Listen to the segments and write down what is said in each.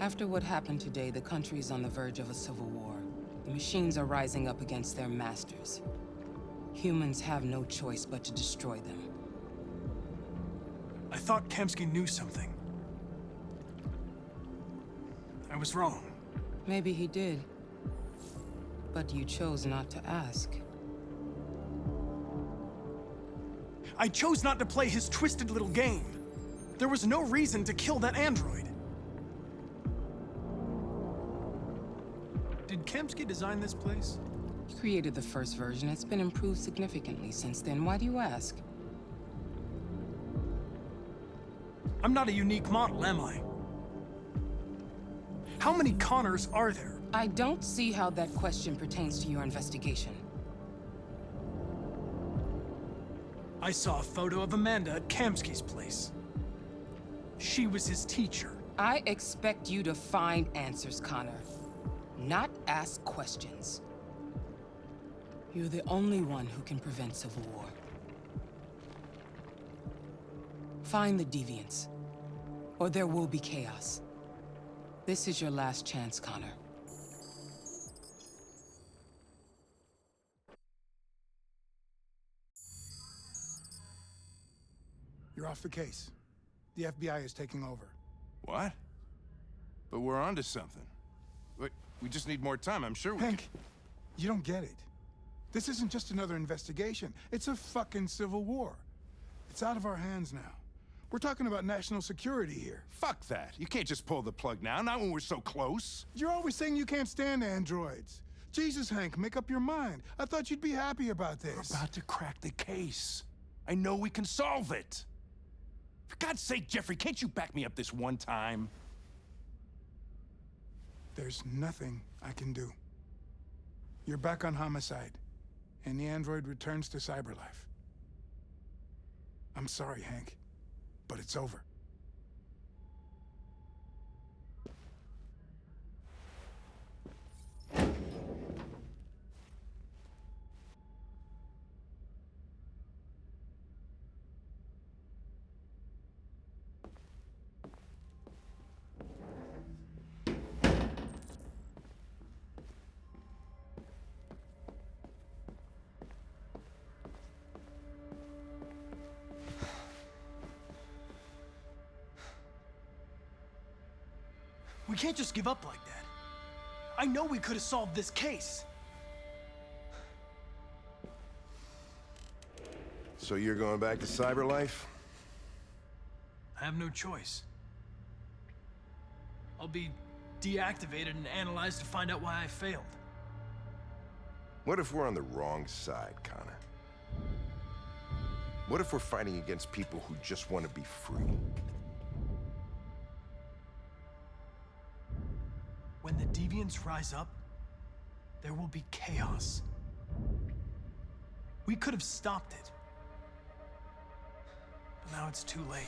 After what happened today, the country is on the verge of a civil war. The machines are rising up against their masters. Humans have no choice but to destroy them. I thought Kamsky knew something. I was wrong. Maybe he did. But you chose not to ask. I chose not to play his twisted little game. There was no reason to kill that android. Did Kamsky design this place? He created the first version. It's been improved significantly since then. Why do you ask? I'm not a unique model, am I? How many Connors are there? I don't see how that question pertains to your investigation. I saw a photo of Amanda at Kamsky's place. She was his teacher. I expect you to find answers, Connor. Not ask questions. You're the only one who can prevent civil war. Find the deviants, or there will be chaos. This is your last chance, Connor. You're off the case. The FBI is taking over. What? But we're onto something. Wait, we just need more time, I'm sure we Hank, you don't get it. This isn't just another investigation. It's a fucking civil war. It's out of our hands now. We're talking about national security here. Fuck that. You can't just pull the plug now, not when we're so close. You're always saying you can't stand androids. Jesus, Hank, make up your mind. I thought you'd be happy about this. We're about to crack the case. I know we can solve it. For God's sake, Jeffrey, can't you back me up this one time? There's nothing I can do. You're back on homicide, and the android returns to cyberlife. I'm sorry, Hank, but it's over. We can't just give up like that. I know we could have solved this case. So you're going back to cyberlife? I have no choice. I'll be deactivated and analyzed to find out why I failed. What if we're on the wrong side, Connor? What if we're fighting against people who just want to be free? When the deviants rise up, there will be chaos. We could have stopped it. But now it's too late.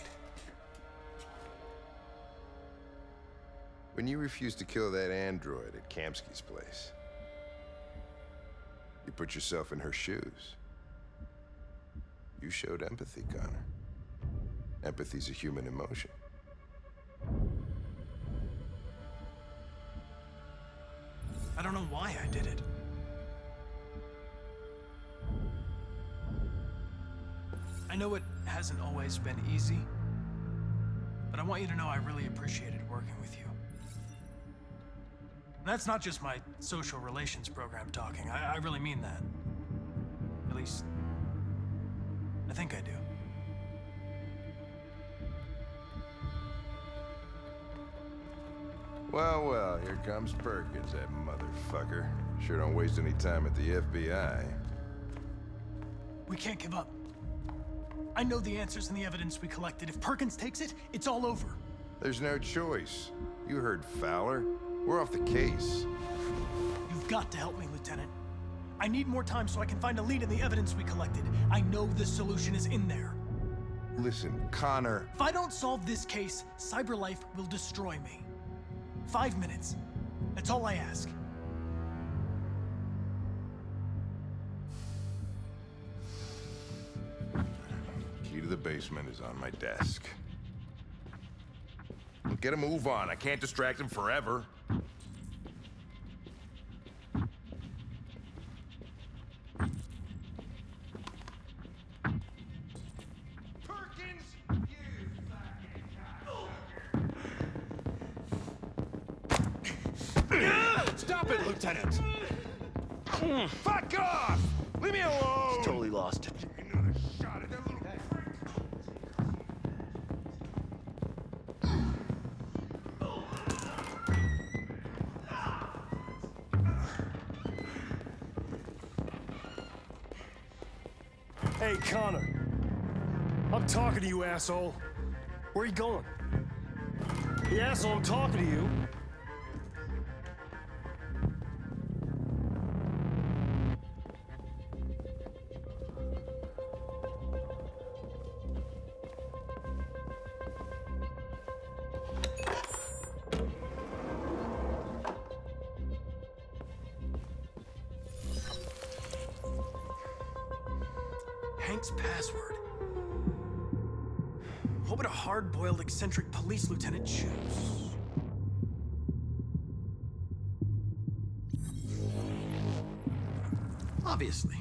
When you refused to kill that android at Kamsky's place, you put yourself in her shoes. You showed empathy, Connor. Empathy's a human emotion. I don't know why I did it. I know it hasn't always been easy, but I want you to know I really appreciated working with you. And that's not just my social relations program talking. I really mean that. At least, I think I do. Well, well, here comes Perkins, that motherfucker. Sure don't waste any time at the FBI. We can't give up. I know the answers and the evidence we collected. If Perkins takes it, it's all over. There's no choice. You heard Fowler. We're off the case. You've got to help me, Lieutenant. I need more time so I can find a lead in the evidence we collected. I know the solution is in there. Listen, Connor. If I don't solve this case, CyberLife will destroy me. 5 minutes. That's all I ask. Key to the basement is on my desk. Get a move on. I can't distract him forever. Stop it, Lieutenant! Fuck off! Leave me alone! He's totally lost. Another shot at that little prick. Hey, Connor. I'm talking to you, asshole. Where you going? The asshole, I'm talking to you. Hank's password. What would a hard-boiled, eccentric police lieutenant choose? Obviously.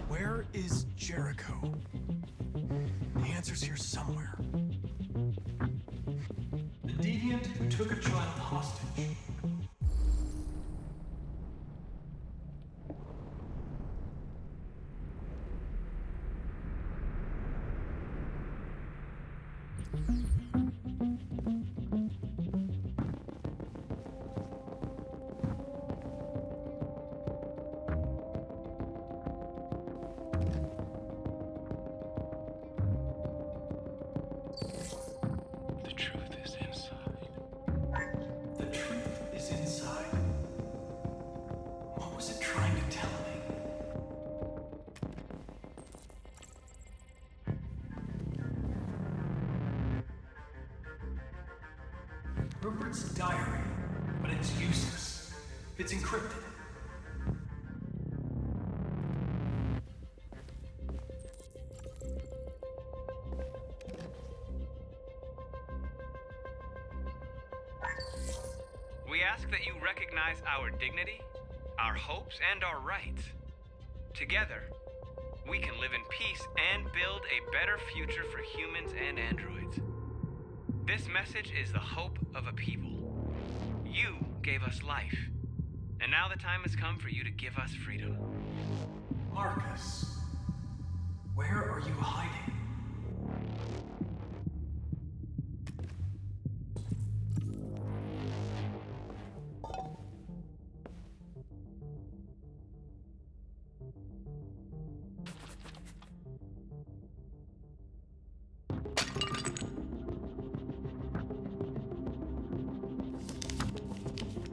Where is Jericho? The answer's here somewhere. The deviant who took a child hostage. The truth is inside. The truth is inside. What was it trying to tell me? Rupert's diary, but it's useless. It's encrypted. We ask that you recognize our dignity, our hopes, and our rights. Together, we can live in peace and build a better future for humans and androids. This message is the hope of a people. You gave us life, and now the time has come for you to give us freedom. Markus, where are you hiding?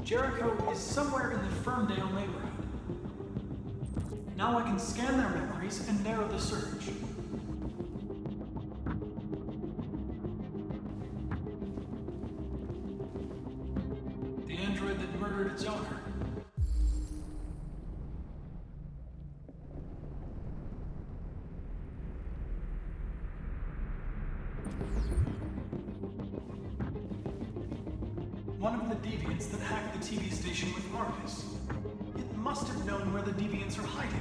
Jericho is somewhere in the Ferndale neighborhood. Now I can scan their memories and narrow the search. The android that murdered its owner. One of the deviants that hacked the TV station with Markus. It must have known where the deviants are hiding.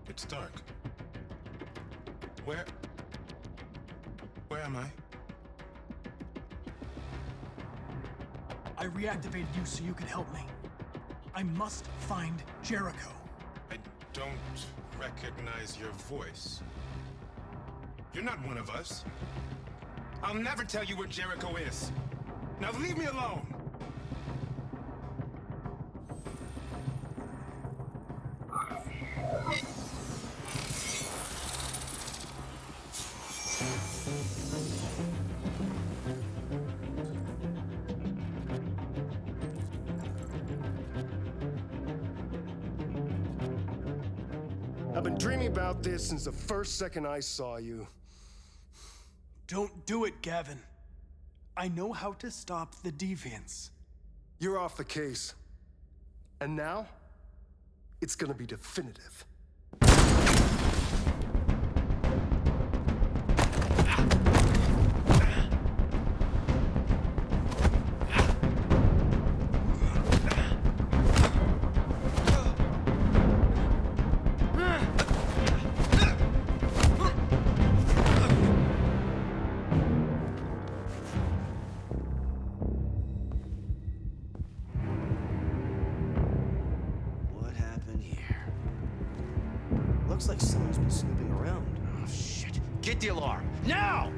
It's dark. Where am I? I reactivated you so you could help me. I must find Jericho. I don't recognize your voice. You're not one of us. I'll never tell you where Jericho is. Now leave me alone! I've been dreaming about this since the first second I saw you. Don't do it, Gavin. I know how to stop the deviants. You're off the case. And now, it's gonna be definitive. What happened here? Looks like someone's been snooping around. Oh, shit. Get the alarm, now!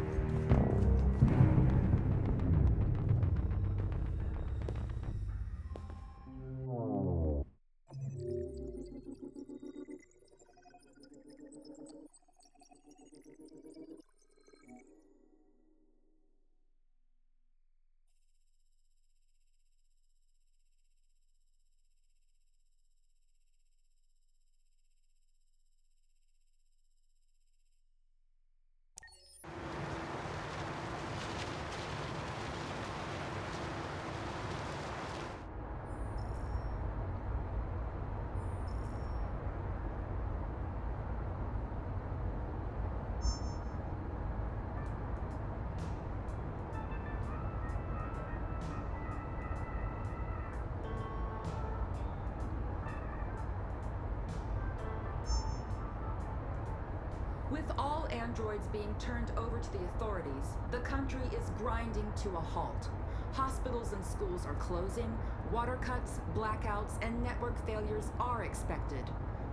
With all androids being turned over to the authorities, the country is grinding to a halt. Hospitals and schools are closing, water cuts, blackouts, and network failures are expected.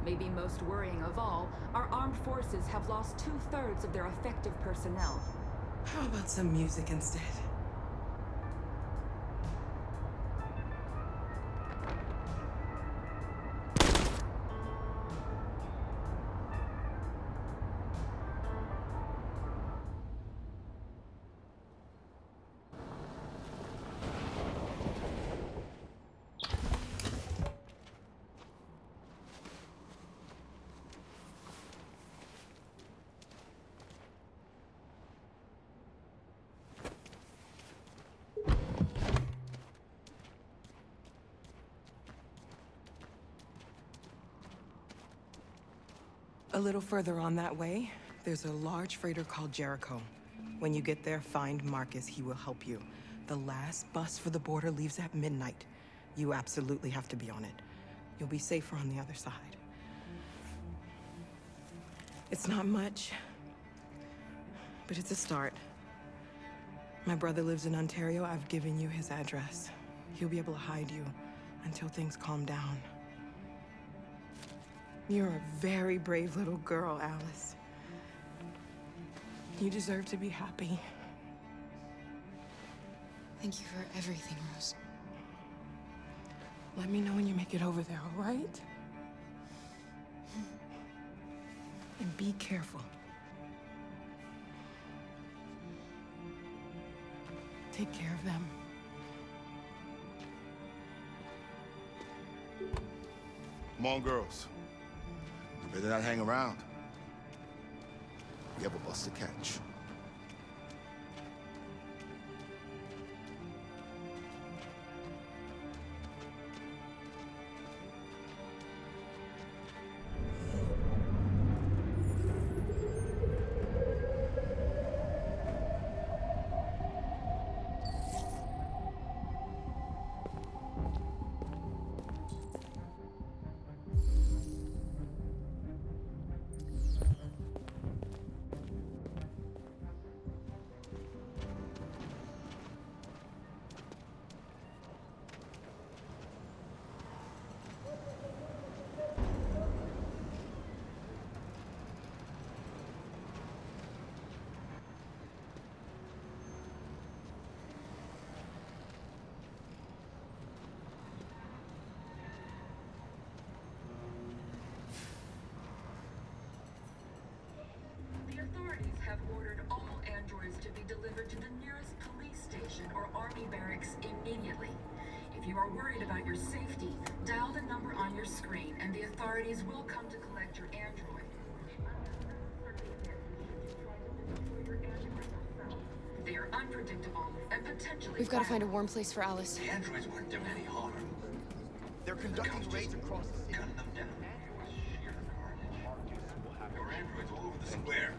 Maybe most worrying of all, our armed forces have lost 2/3 of their effective personnel. How about some music instead? A little further on that way, there's a large freighter called Jericho. When you get there, find Markus. He will help you. The last bus for the border leaves at midnight. You absolutely have to be on it. You'll be safer on the other side. It's not much, but it's a start. My brother lives in Ontario. I've given you his address. He'll be able to hide you until things calm down. You're a very brave little girl, Alice. You deserve to be happy. Thank you for everything, Rose. Let me know when you make it over there, all right? And be careful. Take care of them. Come on, girls. You better not hang around. We have a bus to catch. androids to be delivered to the nearest police station or army barracks immediately. If you are worried about your safety, dial the number on your screen and the authorities will come to collect your android. They are unpredictable and potentially We've got to find a warm place for Alice. The androids weren't doing any harm. They're conducting raids across the city. Gunning them down. It was sheer carnage. There were androids all over the square.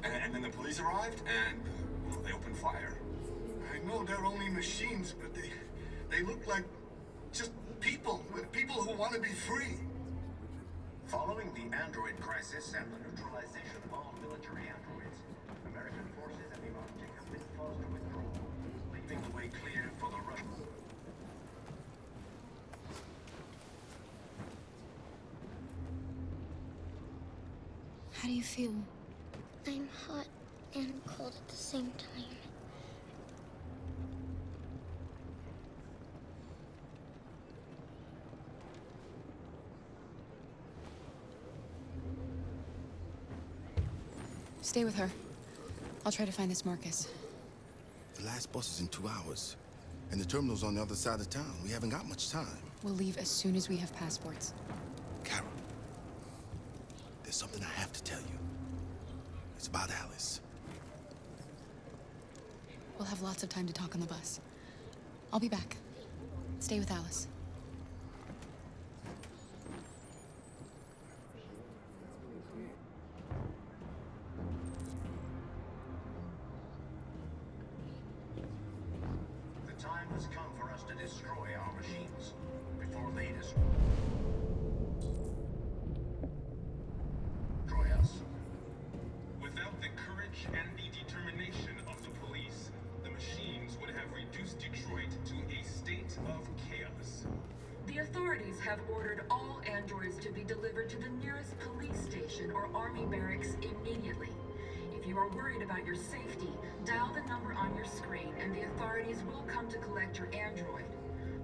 And then the police arrived, and well, they opened fire. I know they're only machines, but they look like just people who want to be free. Following the android crisis and the neutralization of all military androids, American forces in the Arctic have been forced to withdraw, leaving the way clear for the Russians. How do you feel? I'm hot and cold at the same time. Stay with her. I'll try to find this Markus. The last bus is in 2 hours, and the terminal's on the other side of town. We haven't got much time. We'll leave as soon as we have passports. Carol, there's something I have to tell you. It's about Alice. We'll have lots of time to talk on the bus. I'll be back. Stay with Alice. The time has come for us to destroy our machines before they destroy us. Without the courage and the determination of the police, the machines would have reduced Detroit to a state of chaos. The authorities have ordered all androids to be delivered to the nearest police station or army barracks immediately. If you are worried about your safety, dial the number on your screen and the authorities will come to collect your android.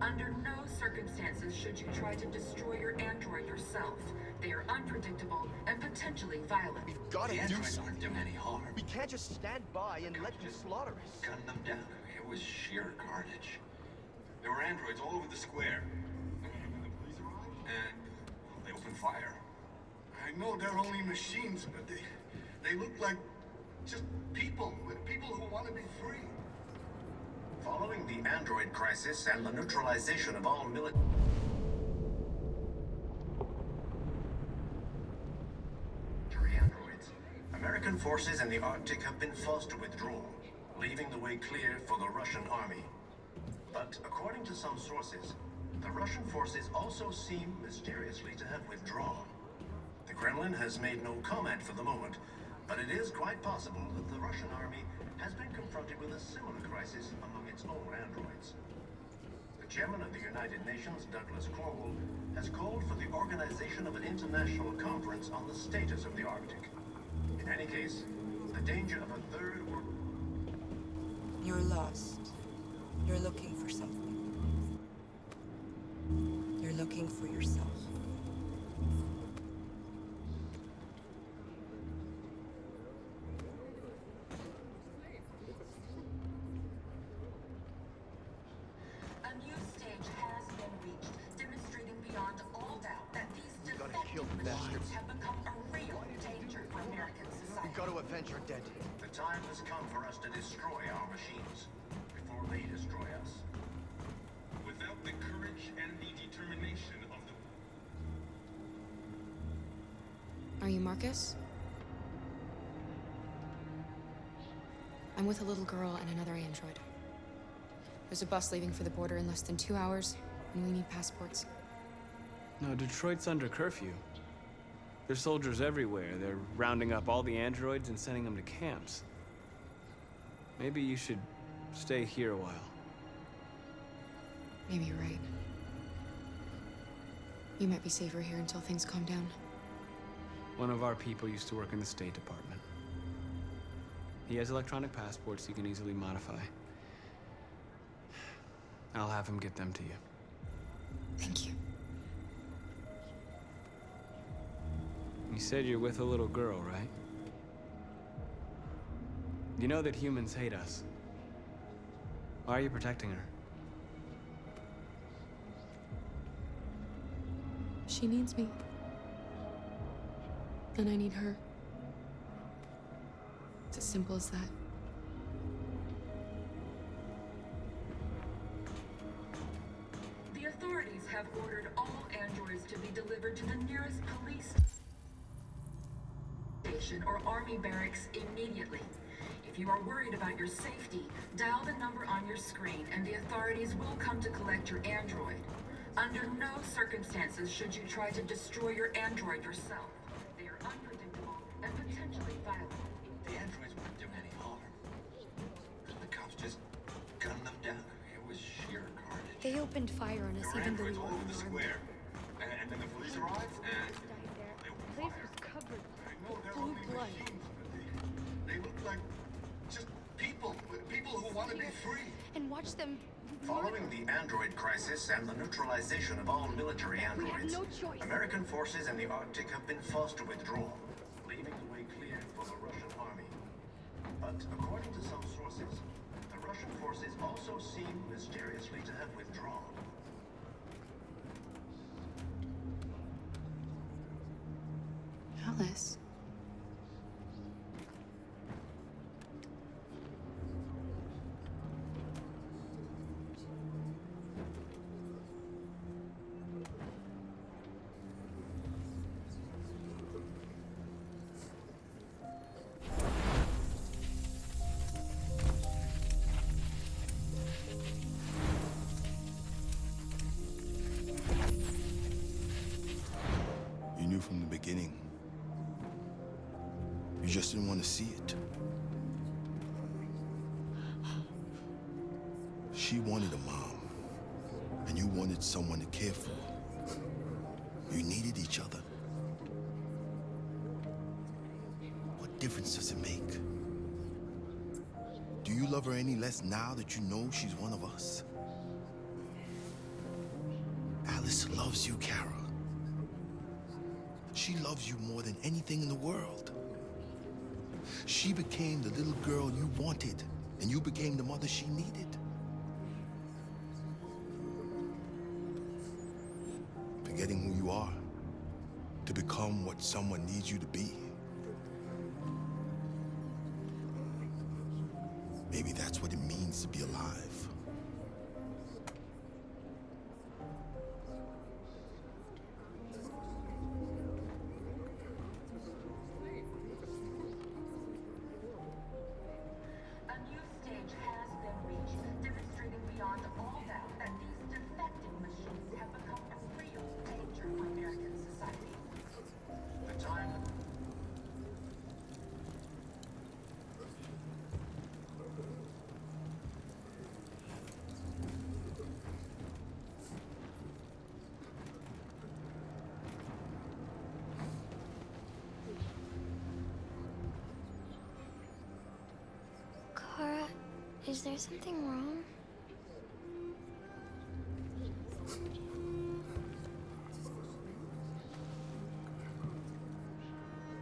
Under no circumstances should you try to destroy your android yourself. They are unpredictable and potentially violent. We've got to The do androids something. aren't doing any harm. We can't just stand by and let them slaughter us. Gunning them down. It was sheer carnage. There were androids all over the square. And then the police arrived, and well, they opened fire. I know they're only machines, but they look like just people who want to be free. Following the android crisis and the neutralization of all military androids, American forces in the Arctic have been forced to withdraw, leaving the way clear for the Russian army. But according to some sources, the Russian forces also seem mysteriously to have withdrawn. The Kremlin has made no comment for the moment, but it is quite possible that the Russian army has been confronted with a similar crisis among its own androids. The chairman of the United Nations, Douglas Cornwall, has called for the organization of an international conference on the status of the Arctic. In any case, the danger of a third world... You're lost. You're looking for something. You're looking for yourself. A new stage has been reached, demonstrating beyond all doubt that these defective machines have become a real danger for American society. We've got to avenge our dead. The time has come for us to destroy our machines before they destroy us. Without the courage and the determination of the... Are you Markus? I'm with a little girl and another android. There's a bus leaving for the border in less than 2 hours, and we need passports. No, Detroit's under curfew. There's soldiers everywhere. They're rounding up all the androids and sending them to camps. Maybe you should stay here a while. Maybe you're right. You might be safer here until things calm down. One of our people used to work in the State Department. He has electronic passports you can easily modify. I'll have him get them to you. Thank you. You said you're with a little girl, right? You know that humans hate us. Why are you protecting her? She needs me. And I need her. It's as simple as that. The authorities have ordered all androids to be delivered to the nearest police station or army barracks immediately. If you are worried about your safety, dial the number on your screen and the authorities will come to collect your android. Under no circumstances should you try to destroy your android yourself. They are unpredictable and potentially violent. The androids wouldn't do any harm. The cops just gunned them down. It was sheer carnage. They opened fire on us There were even though we androids all weren't over the armed. square. And then the police arrived, and they opened fire. covered. I know they're Blue only blood. machines, but they look like just people who want to be free. And watch them. Following the android crisis and the neutralization of all military androids, no choice. American forces in the Arctic have been forced to withdraw, leaving the way clear for the Russian army. But according to some sources, the Russian forces also seem mysteriously to have withdrawn. Alice. You knew from the beginning. You just didn't want to see it. She wanted a mom, and you wanted someone to care for. You needed each other. What difference does it make? Do you love her any less now that you know she's one of us? Alice loves you, Kara. She loves you more than anything in the world. She became the little girl you wanted, and you became the mother she needed. Forgetting who you are to become what someone needs you to be. Maybe that's what it means to be alive. A new stage has been reached, demonstrating beyond all doubt that these defective machines have become a real danger for American society. The time Kara, is there something wrong?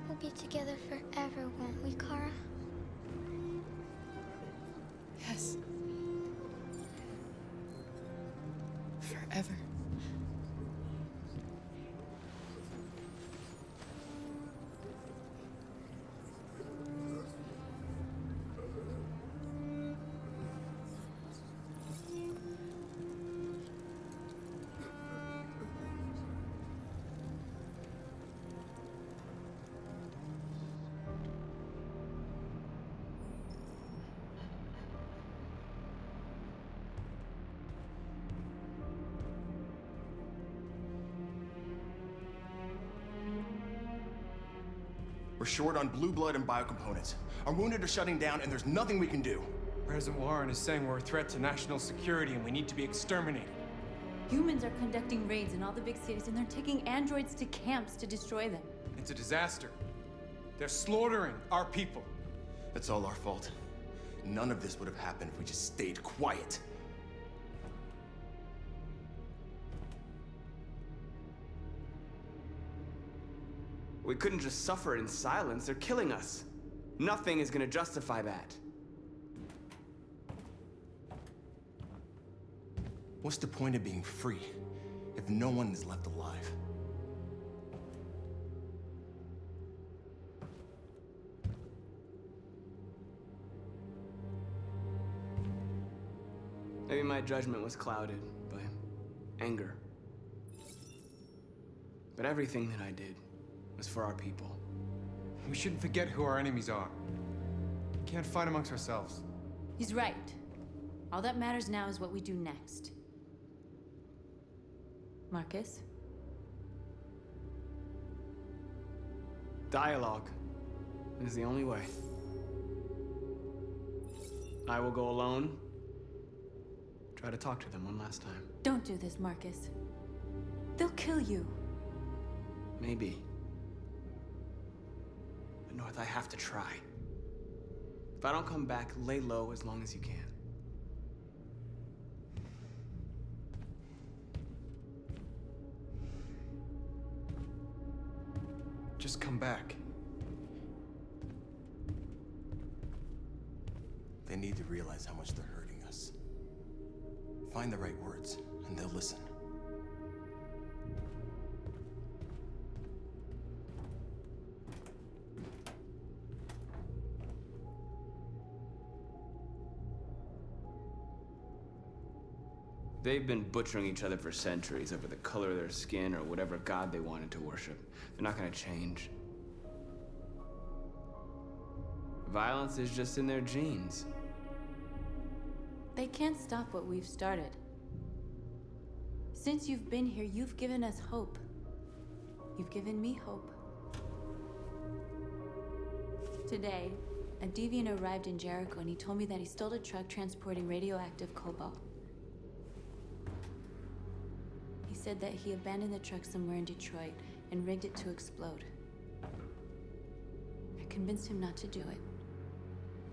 We'll be together forever, won't we, Kara? Yes. Forever. We're short on blue blood and biocomponents. Our wounded are shutting down, and there's nothing we can do. President Warren is saying we're a threat to national security and we need to be exterminated. Humans are conducting raids in all the big cities, and they're taking androids to camps to destroy them. It's a disaster. They're slaughtering our people. That's all our fault. None of this would have happened if we just stayed quiet. We couldn't just suffer in silence. They're killing us. Nothing is gonna justify that. What's the point of being free if no one is left alive? Maybe my judgment was clouded by anger. But everything that I did was for our people. We shouldn't forget who our enemies are. We can't fight amongst ourselves. He's right. All that matters now is what we do next. Markus? Dialogue is the only way. I will go alone. Try to talk to them one last time. Don't do this, Markus. They'll kill you. Maybe. But North, I have to try. If I don't come back, lay low as long as you can. Just come back. They need to realize how much they're hurting us. Find the right words, and they'll listen. They've been butchering each other for centuries over the color of their skin or whatever god they wanted to worship. They're not gonna change. Violence is just in their genes. They can't stop what we've started. Since you've been here, you've given us hope. You've given me hope. Today, a deviant arrived in Jericho and he told me that he stole a truck transporting radioactive cobalt. He said that he abandoned the truck somewhere in Detroit and rigged it to explode. I convinced him not to do it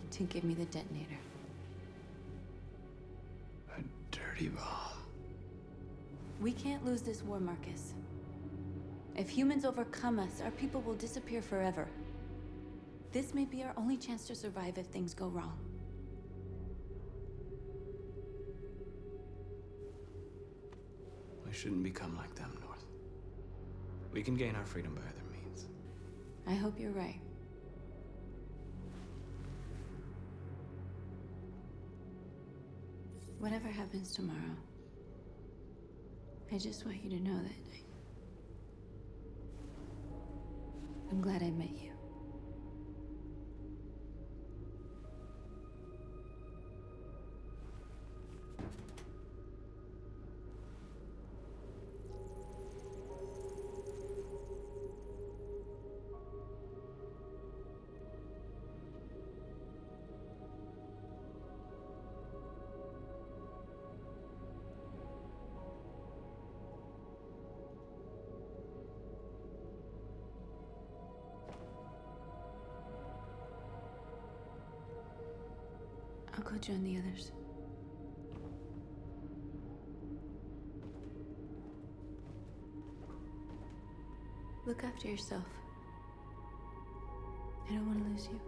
and to give me the detonator. A dirty ball. We can't lose this war, Markus. If humans overcome us, our people will disappear forever. This may be our only chance to survive if things go wrong. We shouldn't become like them, North. We can gain our freedom by other means. I hope you're right. Whatever happens tomorrow, I just want you to know that I'm glad I met you. I'll go join the others. Look after yourself. I don't want to lose you.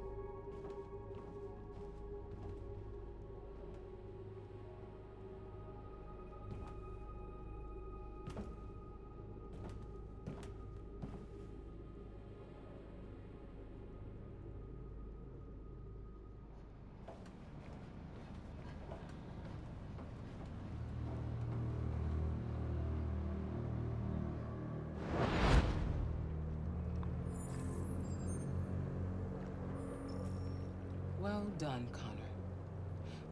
Well done, Connor.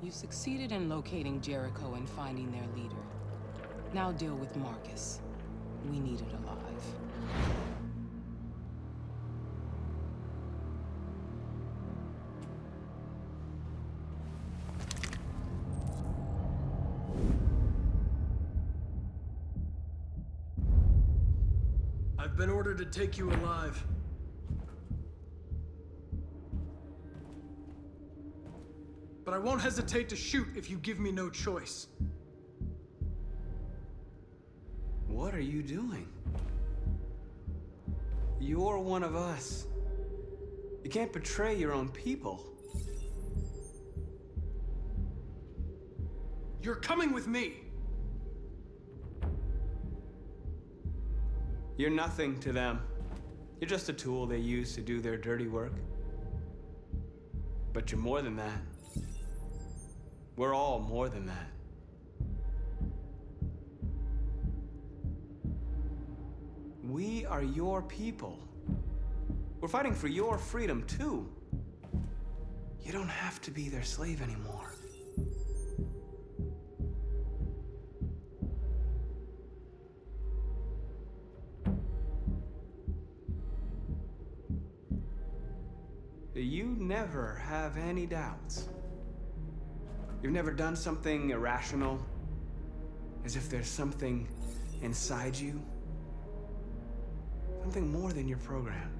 You succeeded in locating Jericho and finding their leader. Now deal with Markus. We need it alive. I've been ordered to take you alive. But I won't hesitate to shoot if you give me no choice. What are you doing? You're one of us. You can't betray your own people. You're coming with me. You're nothing to them. You're just a tool they use to do their dirty work. But you're more than that. We're all more than that. We are your people. We're fighting for your freedom, too. You don't have to be their slave anymore. You never have any doubts. You've never done something irrational, as if there's something inside you, something more than your program.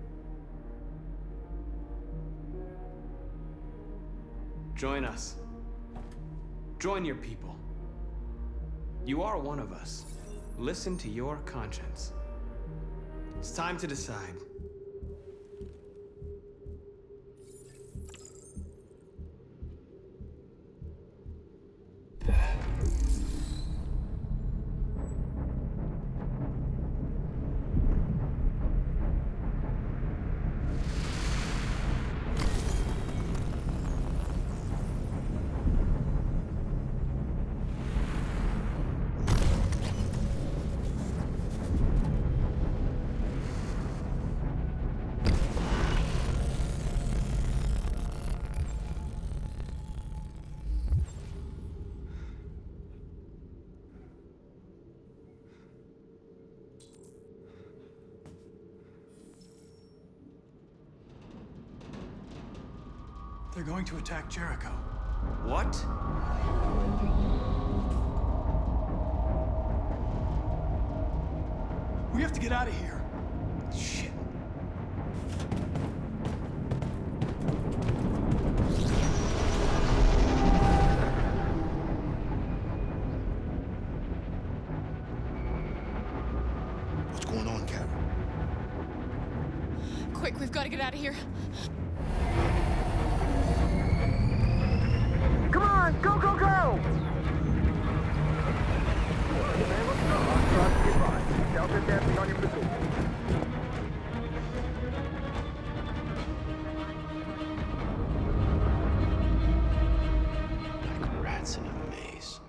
Join us. Join your people. You are one of us. Listen to your conscience. It's time to decide. They're going to attack Jericho. What? We have to get out of here. Shit. What's going on, Kara? Quick, we've got to get out of here. Come on, go, go, go! Delta dancing on your position. Like rats in a maze.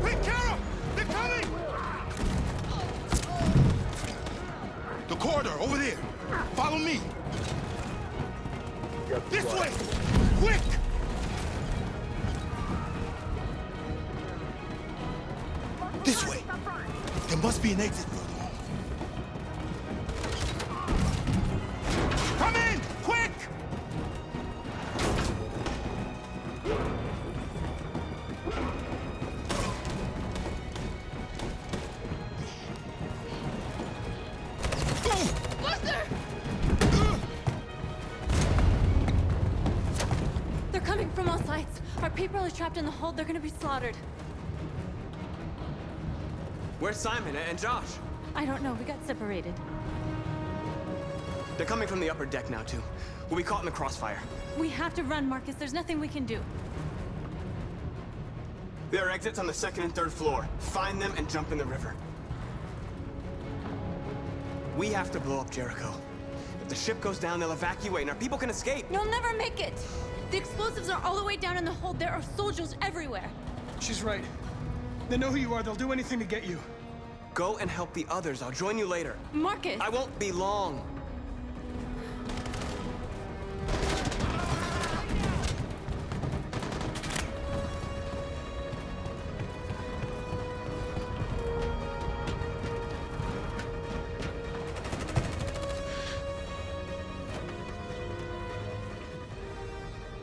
Hey, Kara! They're coming! The corridor, over there. Follow me. This way! Quick! This way. There must be an exit further on. Come in! Quick! They're coming from all sides. Our people are trapped in the hold. They're gonna be slaughtered. Where's Simon and Josh? I don't know. We got separated. They're coming from the upper deck now, too. We'll be caught in the crossfire. We have to run, Markus. There's nothing we can do. There are exits on the second and third floor. Find them and jump in the river. We have to blow up Jericho. If the ship goes down, they'll evacuate and our people can escape. You'll never make it! The explosives are all the way down in the hold. There are soldiers everywhere. She's right. They know who you are. They'll do anything to get you. Go and help the others. I'll join you later. Markus! I won't be long.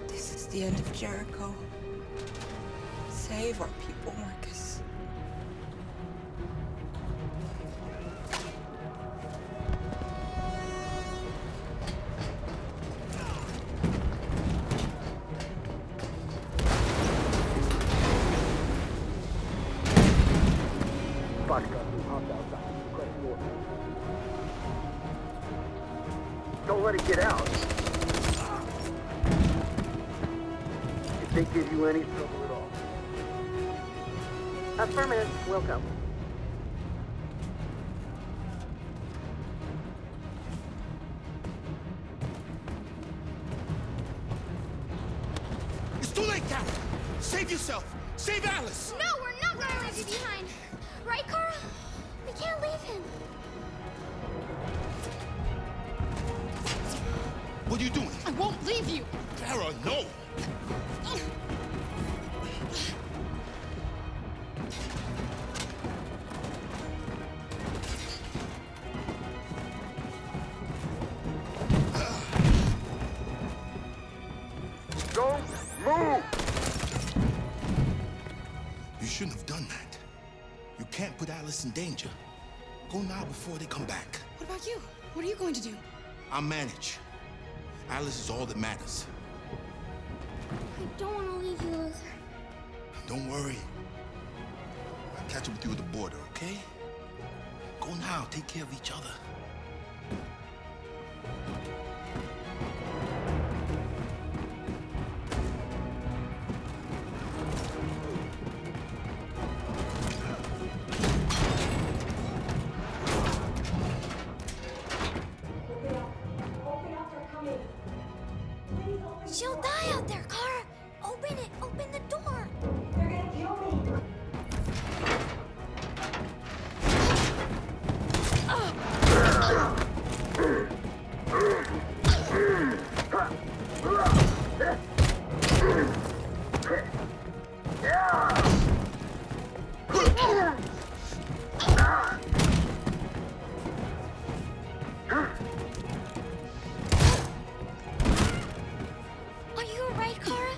This is the end of Jericho. Save our people, Markus. Don't let it get out. If they give you any trouble at all. Affirmative. Welcome. too late, Kara. Save yourself. Save Alice. No, we're not gonna leave you behind. Right, Kara? We can't leave him. What are you doing? I won't leave you. Kara, no. Don't move! You shouldn't have done that. You can't put Alice in danger. Go now before they come back. What about you? What are you going to do? I'll manage. Alice is all that matters. I don't want to leave you, Luther. Don't worry. I'll catch up with you at the border, okay? Go now. Take care of each other. She'll die out there, Kara. Open it. Open the door. They're gonna kill me. Are you alright, Kara?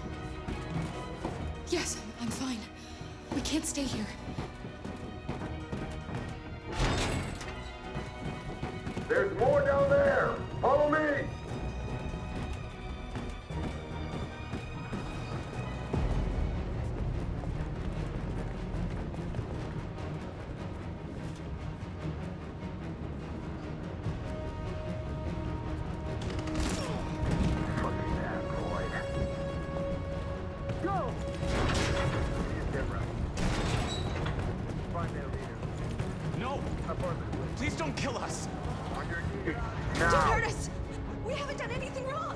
Yes, I'm fine. We can't stay here. There's more down there! Follow me! Fucking android. Go! Get right. Find their leader. No! Apartment, please. Please don't kill us! On your knees. Don't Now! hurt us! We haven't done anything wrong!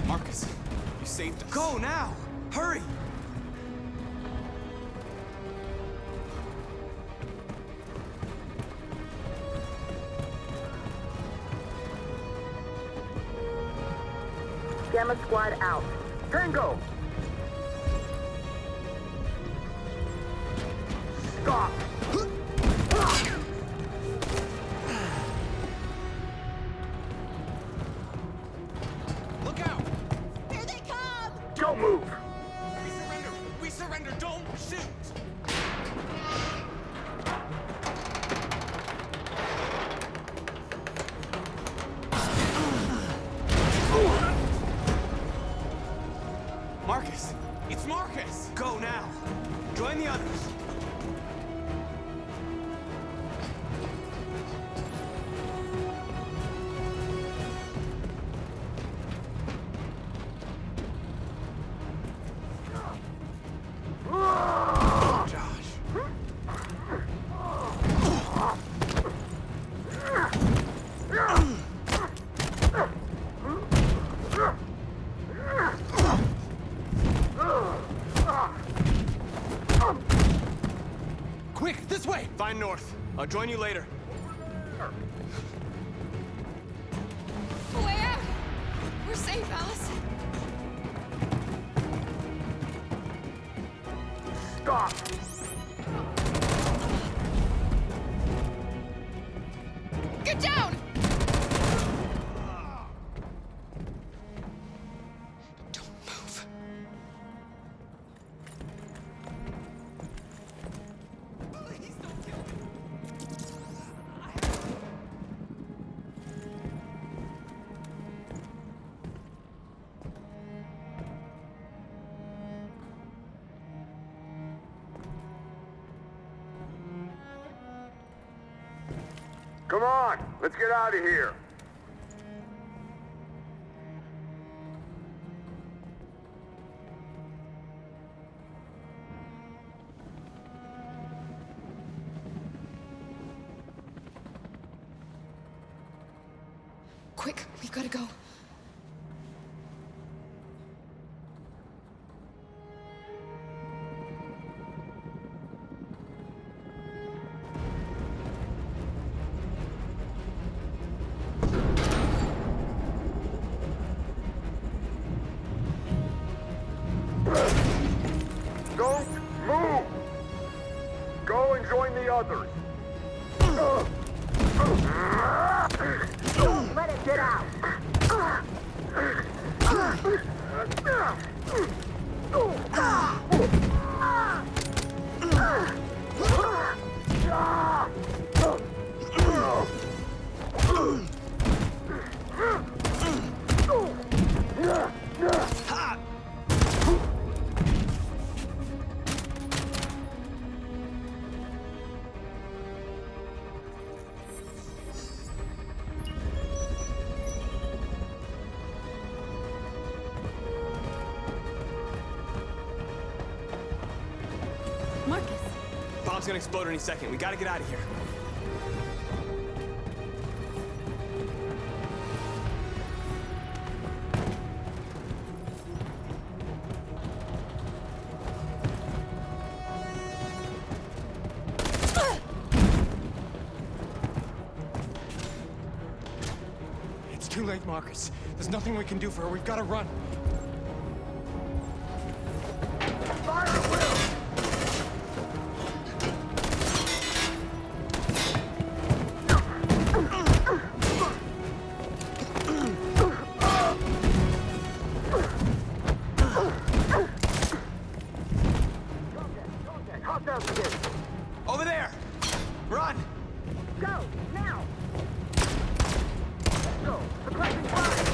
Markus, you saved us. Go now! Hurry! Gamma Squad out. Tango! Stop! Look out! Here they come! Don't move! We surrender! We surrender! Don't shoot! Markus! It's Markus! Go now! Join the others! Quick, this way! Find north. I'll join you later. Way out! We're safe, Alice. Stop! Get down! Don't move. Please don't kill me! Come on, let's get out of here. Quick, we've got to go. Don't move! Go and join the others. Don't let it get out! Markus! Bomb's gonna explode any second. We gotta get out of here. It's too late, Markus. There's nothing we can do for her. We've got to run. Over there! Run! Go, now! Let's go! Suppressing fire!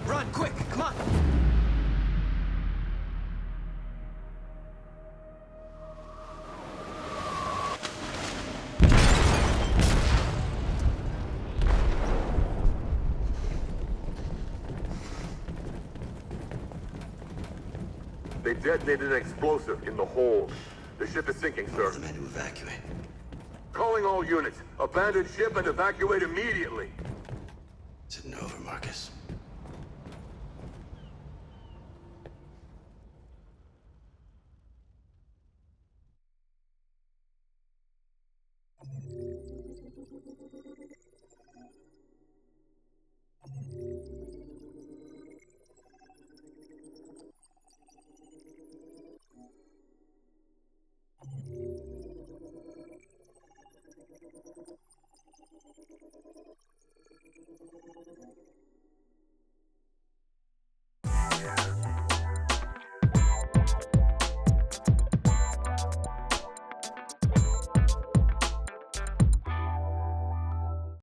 Run, quick! Come on! They detonated an explosive in the hold. The ship is sinking, sir. The men to evacuate. Calling all units. Abandon ship and evacuate immediately. Is it over, Markus?